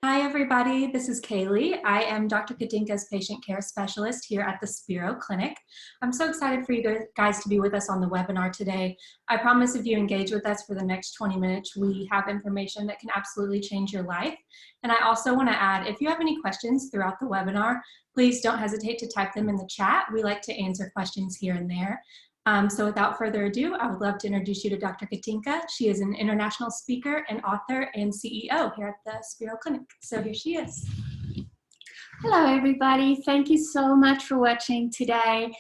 Hi, everybody. This is Kaylee. I am Dr. Katinka's patient care specialist here at the Spero Clinic. I'm so excited for you guys to be with us on the webinar today. I promise if you engage with us for the next 20 minutes, we have information that can absolutely change your life. And I also want to add, if you have any questions throughout the webinar, please don't hesitate to type them in the chat. We like to answer questions here and there. So without further ado, I would love to introduce you to Dr. Katinka. She is an international speaker and author and CEO here at the Spero Clinic. So here she is. Hello, everybody. Thank you so much for watching today.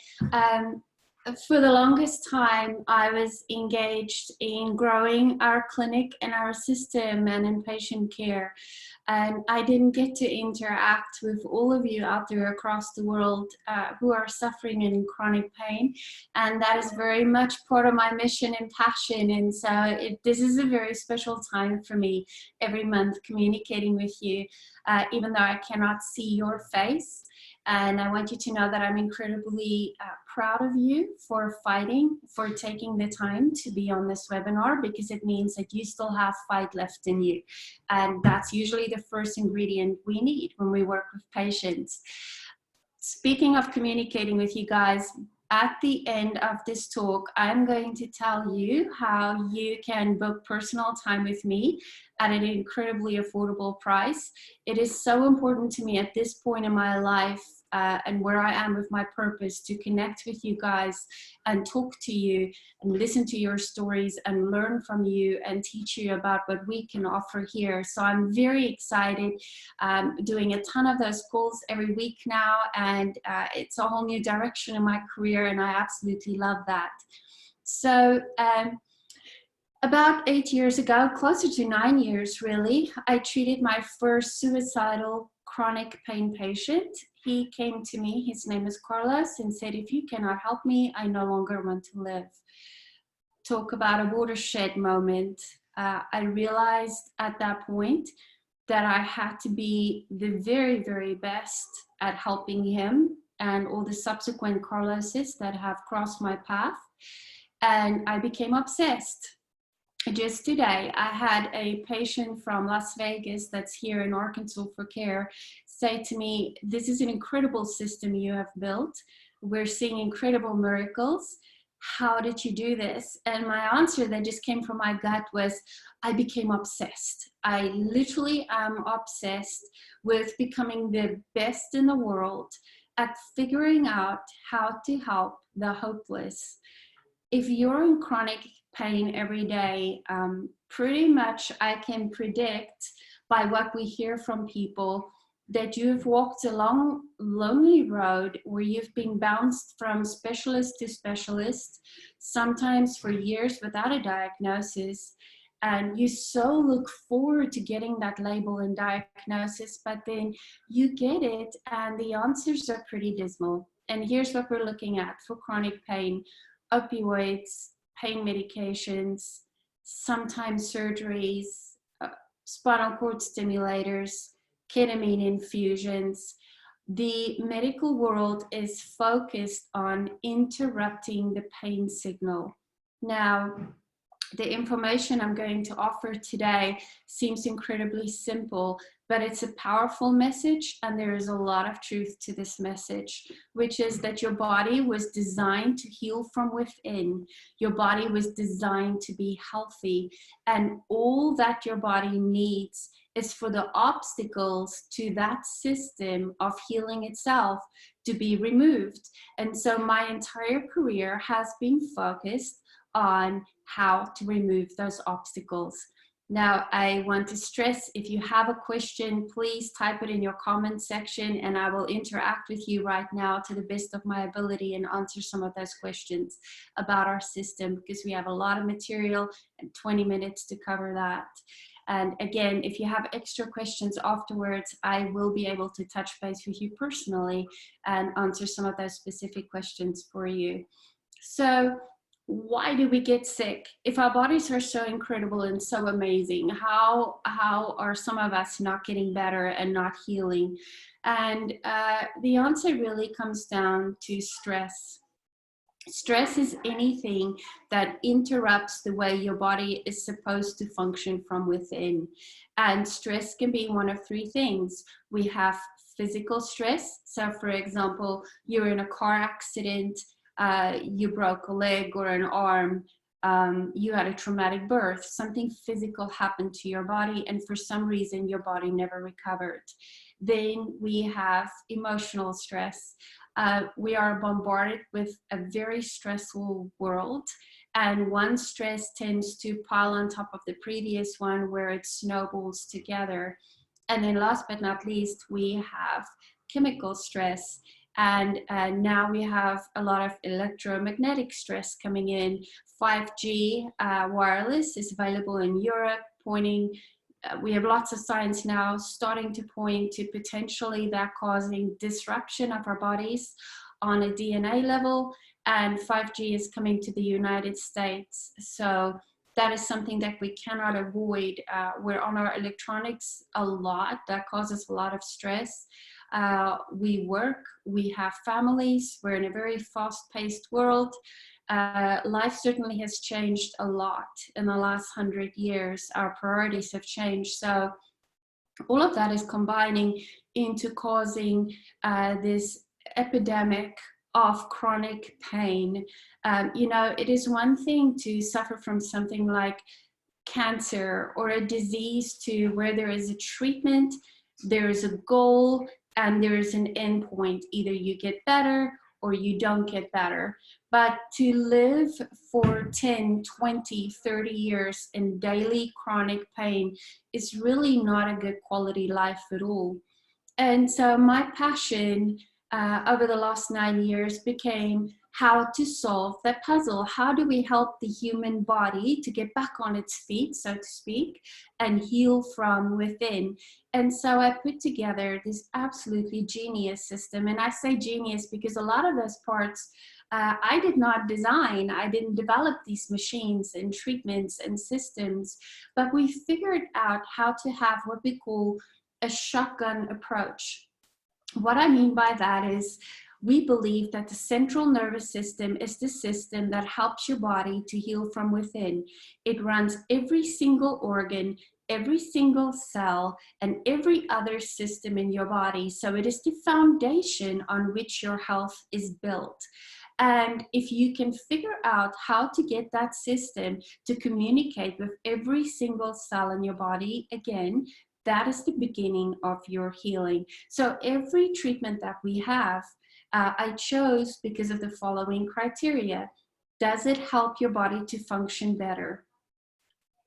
For the longest time, I was engaged in growing our clinic and our system and in patient care. And I didn't get to interact with all of you out there across the world who are suffering in chronic pain. And that is very much part of my mission and passion. And so this is a very special time for me every month communicating with you, even though I cannot see your face. And I want you to know that I'm incredibly proud of you for fighting, for taking the time to be on this webinar, because it means that you still have fight left in you. And that's usually the first ingredient we need when we work with patients. Speaking of communicating with you guys, at the end of this talk, I'm going to tell you how you can book personal time with me at an incredibly affordable price. It is so important to me at this point in my life and where I am with my purpose to connect with you guys and talk to you and listen to your stories and learn from you and teach you about what we can offer here. So I'm very excited, doing a ton of those calls every week now, and it's a whole new direction in my career, and I absolutely love that. So about 8 years ago, closer to 9 years really, I treated my first suicidal chronic pain patient. He came to me, his name is Carlos, and said, if you cannot help me, I no longer want to live. Talk about a watershed moment. I realized at that point that I had to be the very, very best at helping him and all the subsequent Carloses that have crossed my path. And I became obsessed. Just today, I had a patient from Las Vegas that's here in Arkansas for care say to me, this is an incredible system you have built. We're seeing incredible miracles. How did you do this? And my answer that just came from my gut was, I became obsessed. I literally am obsessed with becoming the best in the world at figuring out how to help the hopeless. If you're in chronic pain every day, pretty much I can predict by what we hear from people that you've walked a long, lonely road where you've been bounced from specialist to specialist, sometimes for years without a diagnosis. And you so look forward to getting that label and diagnosis, but then you get it and the answers are pretty dismal. And here's what we're looking at for chronic pain: opioids, pain medications, sometimes surgeries, spinal cord stimulators, ketamine infusions. The medical world is focused on interrupting the pain signal. Now, the information I'm going to offer today seems incredibly simple, but it's a powerful message, and there is a lot of truth to this message, which is that your body was designed to heal from within. Your body was designed to be healthy, and all that your body needs is for the obstacles to that system of healing itself to be removed. And so my entire career has been focused on how to remove those obstacles. Now, I want to stress, if you have a question, please type it in your comment section and I will interact with you right now to the best of my ability and answer some of those questions about our system, because we have a lot of material and 20 minutes to cover that. And again, if you have extra questions afterwards, I will be able to touch base with you personally and answer some of those specific questions for you. So, why do we get sick? If our bodies are so incredible and so amazing, how are some of us not getting better and not healing? And the answer really comes down to stress. Stress is anything that interrupts the way your body is supposed to function from within. And stress can be one of three things. We have physical stress. So for example, you're in a car accident, you broke a leg or an arm, you had a traumatic birth, something physical happened to your body, and for some reason your body never recovered. Then we have emotional stress. We are bombarded with a very stressful world, and one stress tends to pile on top of the previous one where it snowballs together. And then last but not least, we have chemical stress. And now we have a lot of electromagnetic stress coming in. 5G wireless is available in Europe, pointing we have lots of science now starting to point to potentially that causing disruption of our bodies on a DNA level, and 5G is coming to the United States. So that is something that we cannot avoid. We're on our electronics a lot. That causes a lot of stress. We work, we have families, we're in a very fast-paced world. Life certainly has changed a lot in the last 100 years. Our priorities have changed. So all of that is combining into causing this epidemic of chronic pain. You know, it is one thing to suffer from something like cancer or a disease to where there is a treatment, there is a goal, and there is an endpoint. Either you get better or you don't get better. But to live for 10, 20, 30 years in daily chronic pain is really not a good quality life at all. And so my passion over the last 9 years became how to solve that puzzle. How do we help the human body to get back on its feet, so to speak, and heal from within? And so I put together this absolutely genius system. And I say genius because a lot of those parts I did not design. I didn't develop these machines and treatments and systems, but we figured out how to have what we call a shotgun approach. What I mean by that is we believe that the central nervous system is the system that helps your body to heal from within. It runs every single organ, every single cell, and every other system in your body. So it is the foundation on which your health is built. And if you can figure out how to get that system to communicate with every single cell in your body, again, that is the beginning of your healing. So every treatment that we have, I chose because of the following criteria. Does it help your body to function better?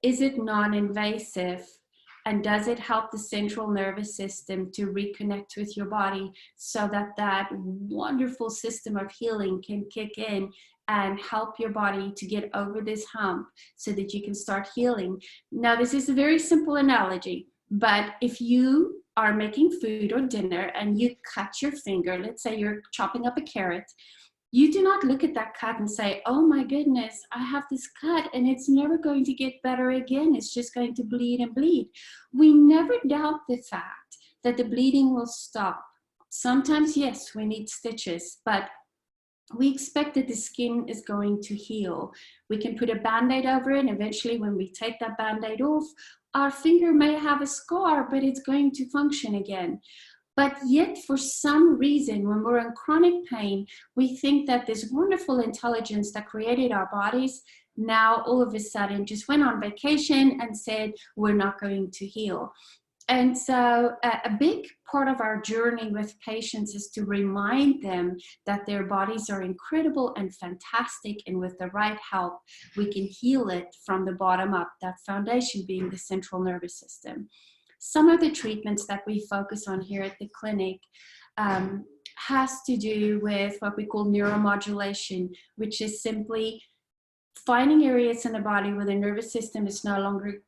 Is it non-invasive? And does it help the central nervous system to reconnect with your body so that that wonderful system of healing can kick in and help your body to get over this hump so that you can start healing? Now, this is a very simple analogy, but if you are making food or dinner and you cut your finger, let's say you're chopping up a carrot, you do not look at that cut and say, oh my goodness, I have this cut and it's never going to get better again. It's just going to bleed and bleed. We never doubt the fact that the bleeding will stop. Sometimes, yes, we need stitches, but we expect that the skin is going to heal. We can put a Band-Aid over it, and eventually when we take that Band-Aid off, our finger may have a scar, but it's going to function again. But yet, for some reason, when we're in chronic pain, we think that this wonderful intelligence that created our bodies now all of a sudden just went on vacation and said, we're not going to heal. And so a big part of our journey with patients is to remind them that their bodies are incredible and fantastic, and with the right help, we can heal it from the bottom up, that foundation being the central nervous system. Some of the treatments that we focus on here at the clinic has to do with what we call neuromodulation, which is simply finding areas in the body where the nervous system is no longer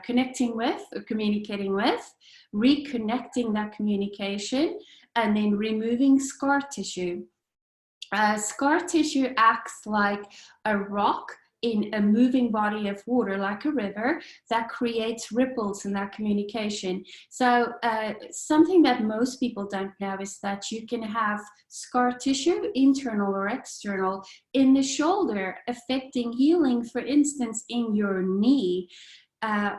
connecting with or communicating with, reconnecting that communication, and then removing scar tissue. Scar tissue acts like a rock in a moving body of water like a river that creates ripples in that communication. So something that most people don't know is that you can have scar tissue, internal or external, in the shoulder affecting healing, for instance, in your knee.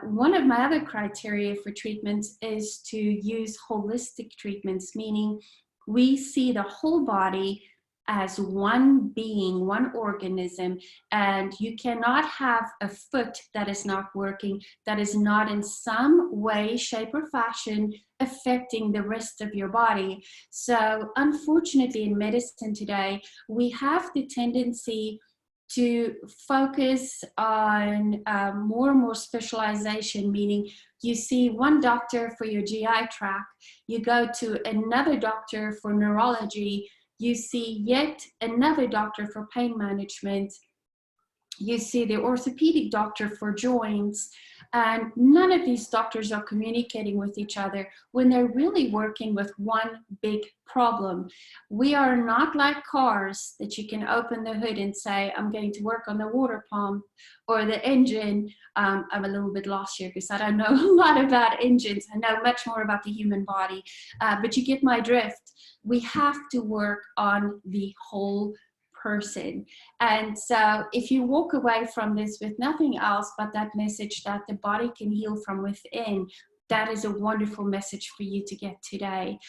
One of my other criteria for treatments is to use holistic treatments, meaning we see the whole body as one being, one organism, and you cannot have a foot that is not working, that is not in some way, shape, or fashion affecting the rest of your body. So unfortunately, in medicine today, we have the tendency to focus on more and more specialization, meaning you see one doctor for your GI tract, you go to another doctor for neurology, you see yet another doctor for pain management, you see the orthopedic doctor for joints, and none of these doctors are communicating with each other when they're really working with one big problem. We are not like cars that you can open the hood and say, I'm going to work on the water pump or the engine. I'm a little bit lost here because I don't know a lot about engines. I know much more about the human body, but you get my drift. We have to work on the whole person. And so if you walk away from this with nothing else but that message that the body can heal from within, that is a wonderful message for you to get today.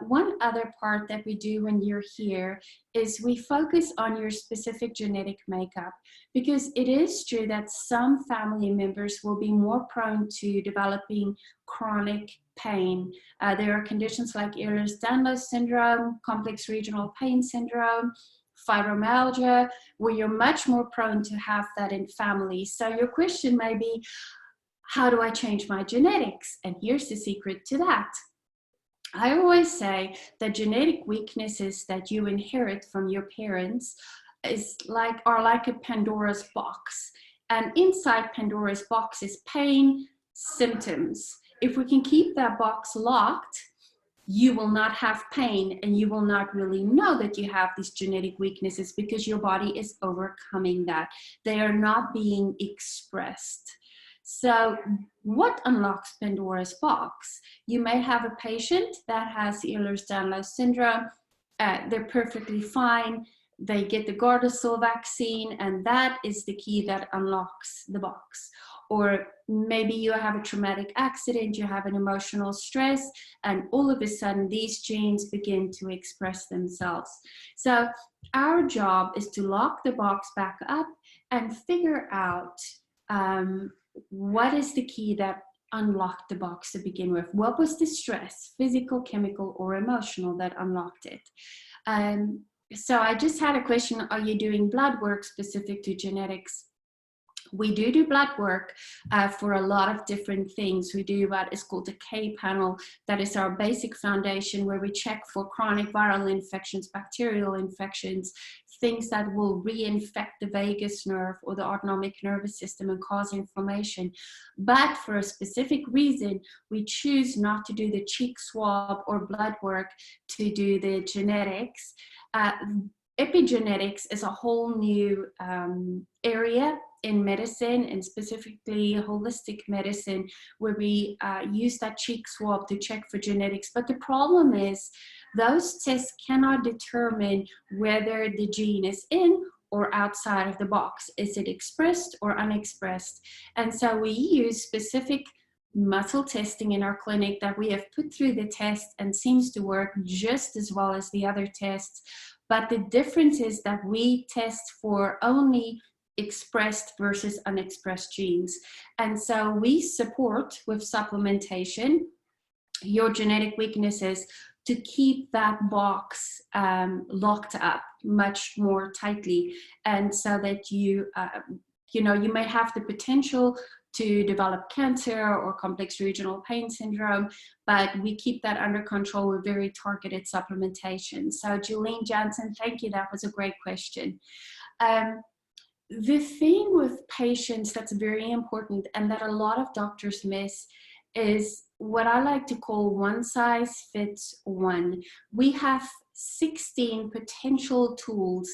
One other part that we do when you're here is we focus on your specific genetic makeup, because it is true that some family members will be more prone to developing chronic pain. There are conditions like Ehlers-Danlos Syndrome, complex regional pain syndrome, fibromyalgia, where you're much more prone to have that in families. So your question may be, how do I change my genetics? And here's the secret to that. I always say that genetic weaknesses that you inherit from your parents are like a Pandora's box. And inside Pandora's box is pain, symptoms. If we can keep that box locked, you will not have pain and you will not really know that you have these genetic weaknesses because your body is overcoming that. They are not being expressed. So what unlocks Pandora's box? You may have a patient that has Ehlers-Danlos Syndrome. They're perfectly fine. They get the Gardasil vaccine, and that is the key that unlocks the box. Or maybe you have a traumatic accident, you have an emotional stress, and all of a sudden these genes begin to express themselves. So our job is to lock the box back up and figure out what is the key that unlocked the box to begin with. What was the stress, physical, chemical, or emotional, that unlocked it? So I just had a question, are you doing blood work specific to genetics? We do blood work for a lot of different things. We do what is called a K panel. That is our basic foundation where we check for chronic viral infections, bacterial infections, things that will reinfect the vagus nerve or the autonomic nervous system and cause inflammation. But for a specific reason, we choose not to do the cheek swab or blood work to do the genetics. Epigenetics is a whole new area in medicine, and specifically holistic medicine, where we use that cheek swab to check for genetics. But the problem is those tests cannot determine whether the gene is in or outside of the box. Is it expressed or unexpressed? And so we use specific muscle testing in our clinic that we have put through the test and seems to work just as well as the other tests. But the difference is that we test for only expressed versus unexpressed genes. And so we support with supplementation your genetic weaknesses to keep that box locked up much more tightly. And so that you may have the potential to develop cancer or complex regional pain syndrome, but we keep that under control with very targeted supplementation. So Julene Johnson, thank you. That was a great question. The thing with patients that's very important and that a lot of doctors miss is what I like to call one size fits one. We have 16 potential tools,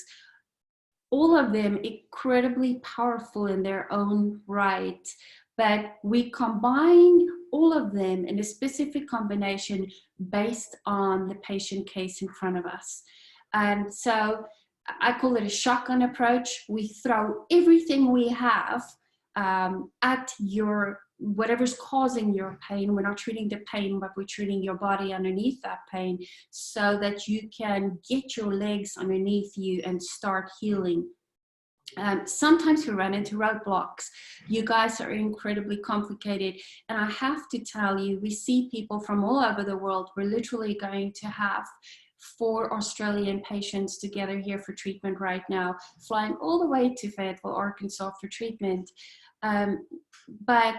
all of them incredibly powerful in their own right, but we combine all of them in a specific combination based on the patient case in front of us. And so I call it a shotgun approach. We throw everything we have at your whatever's causing your pain. We're not treating the pain, but we're treating your body underneath that pain so that you can get your legs underneath you and start healing. Sometimes we run into roadblocks. You guys are incredibly complicated. And I have to tell you, we see people from all over the world. We're literally going to have 4 Australian patients together here for treatment right now, flying all the way to Fayetteville, Arkansas for treatment. But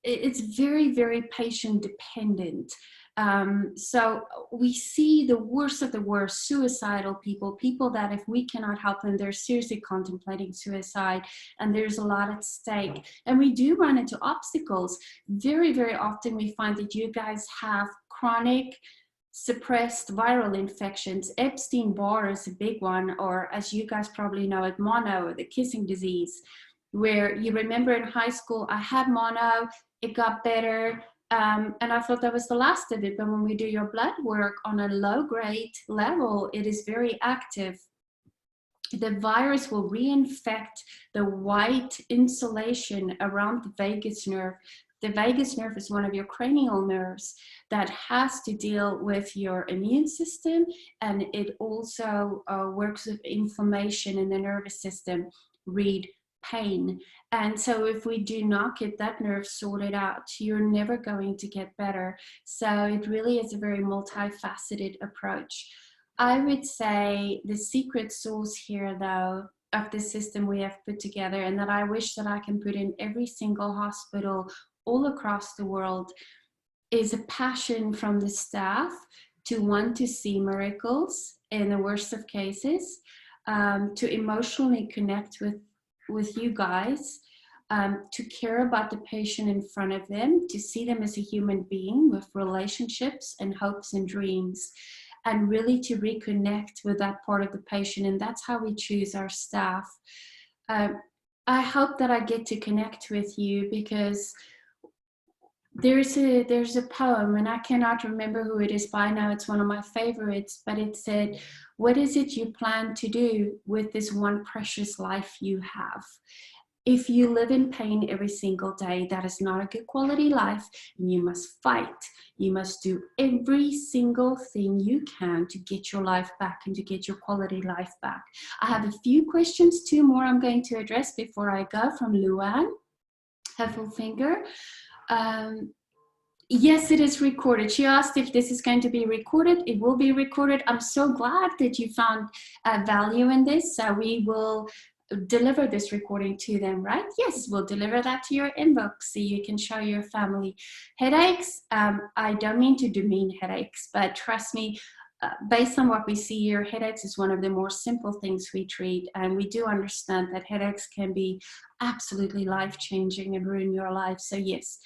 it's very, very patient dependent. So we see the worst of the worst, suicidal people, people that if we cannot help them, they're seriously contemplating suicide, and there's a lot at stake. And we do run into obstacles. Very, very often we find that you guys have chronic suppressed viral infections. Epstein-Barr is a big one, or as you guys probably know it, mono, or the kissing disease, where you remember in high school, I had mono, it got better, and I thought that was the last of it. But when we do your blood work on a low grade level, it is very active. The virus will reinfect the white insulation around the vagus nerve. The vagus nerve is one of your cranial nerves that has to deal with your immune system, and it also works with inflammation in the nervous system. Read pain. And so if we do not get that nerve sorted out, you're never going to get better. So it really is a very multifaceted approach. I would say the secret sauce here, though, of the system we have put together, and that I wish that I can put in every single hospital all across the world, is a passion from the staff to want to see miracles in the worst of cases, to emotionally connect with you guys, to care about the patient in front of them, to see them as a human being with relationships and hopes and dreams, and really to reconnect with that part of the patient. And that's how we choose our staff. I hope that I get to connect with you, because there's a poem, and I cannot remember who it is by now. It's one of my favorites, but it said, "What is it you plan to do with this one precious life you have? If you live in pain every single day, that is not a good quality life, and you must fight. You must do every single thing you can to get your life back and to get your quality life back." I have a few questions, 2 more I'm going to address before I go, from Luann Heffelfinger. Yes, it is recorded. She asked if this is going to be recorded. It will be recorded. I'm so glad that you found value in this. So we will deliver this recording to them, right? Yes, we'll deliver that to your inbox so you can show your family. Headaches, I don't mean to demean headaches, but trust me, based on what we see here, headaches is one of the more simple things we treat, and we do understand that headaches can be absolutely life-changing and ruin your life. So yes,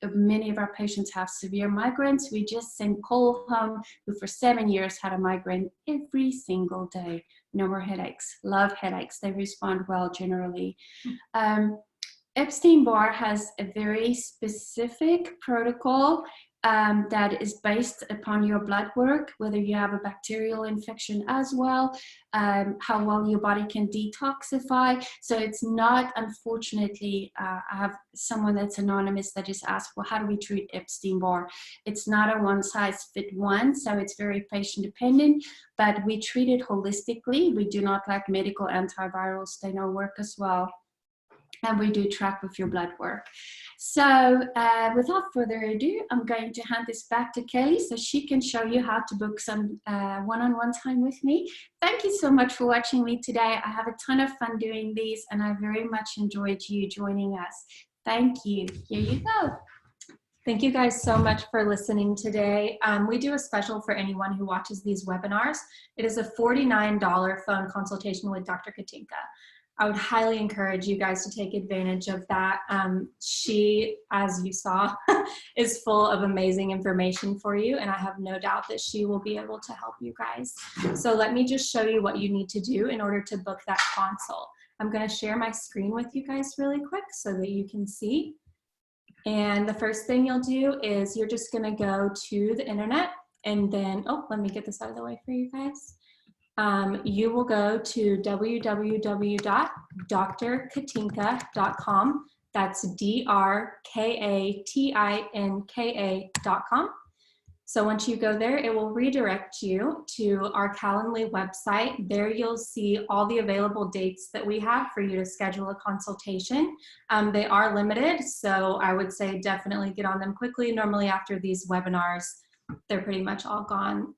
many of our patients have severe migraines. We just sent Cole home, who for 7 years had a migraine every single day. No more headaches. Love headaches. They respond well generally. Epstein-Barr has a very specific protocol that is based upon your blood work, whether you have a bacterial infection as well, how well your body can detoxify. So it's not, unfortunately, I have someone that's anonymous that just asked, well, how do we treat Epstein-Barr? It's not a one-size-fits-one, so it's very patient-dependent, but we treat it holistically. We do not like medical antivirals. They don't work as well. And we do track with your blood work. So without further ado, I'm going to hand this back to Kelly so she can show you how to book some one-on-one time with me. Thank you so much for watching me today. I have a ton of fun doing these, and I very much enjoyed you joining us. Thank you. Here you go. Thank you guys so much for listening today. We do a special for anyone who watches these webinars. It is a $49 phone consultation with Dr. Katinka. I would highly encourage you guys to take advantage of that. She, as you saw, is full of amazing information for you, and I have no doubt that she will be able to help you guys. So let me just show you what you need to do in order to book that consult. I'm going to share my screen with you guys really quick so that you can see. And the first thing you'll do is you're just going to go to the internet, and then, oh, let me get this out of the way for you guys. You will go to www.drkatinka.com. That's drkatinka.com. So once you go there, it will redirect you to our Calendly website. There you'll see all the available dates that we have for you to schedule a consultation. They are limited, so I would say definitely get on them quickly. Normally after these webinars, they're pretty much all gone.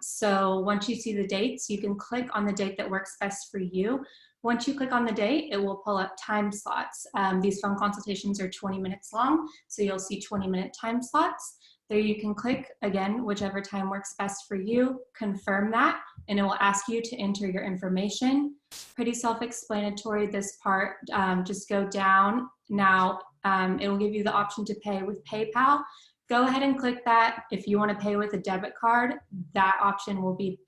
So once you see the dates, you can click on the date that works best for you. Once you click on the date, it will pull up time slots. These phone consultations are 20 minutes long, so you'll see 20-minute time slots. There you can click, again, whichever time works best for you, confirm that, and it will ask you to enter your information. Pretty self-explanatory, this part. Just go down. Now, it will give you the option to pay with PayPal. Go ahead and click that. If you want to pay with a debit card, that option will be,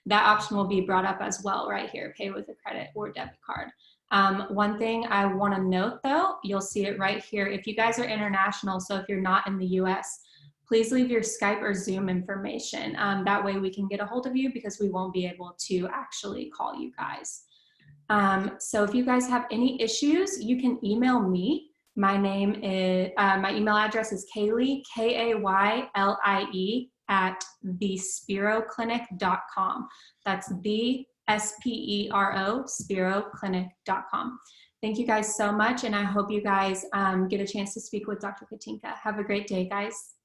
that option will be brought up as well right here, pay with a credit or debit card. One thing I want to note though, you'll see it right here. If you guys are international, so if you're not in the US, please leave your Skype or Zoom information. That way we can get a hold of you because we won't be able to actually call you guys. So if you guys have any issues, you can email me. My name is, my email address is Kaylie, K-A-Y-L-I-E @thesperoclinic.com. That's the S-P-E-R-O, SperoClinic.com. Thank you guys so much, and I hope you guys get a chance to speak with Dr. Katinka. Have a great day, guys.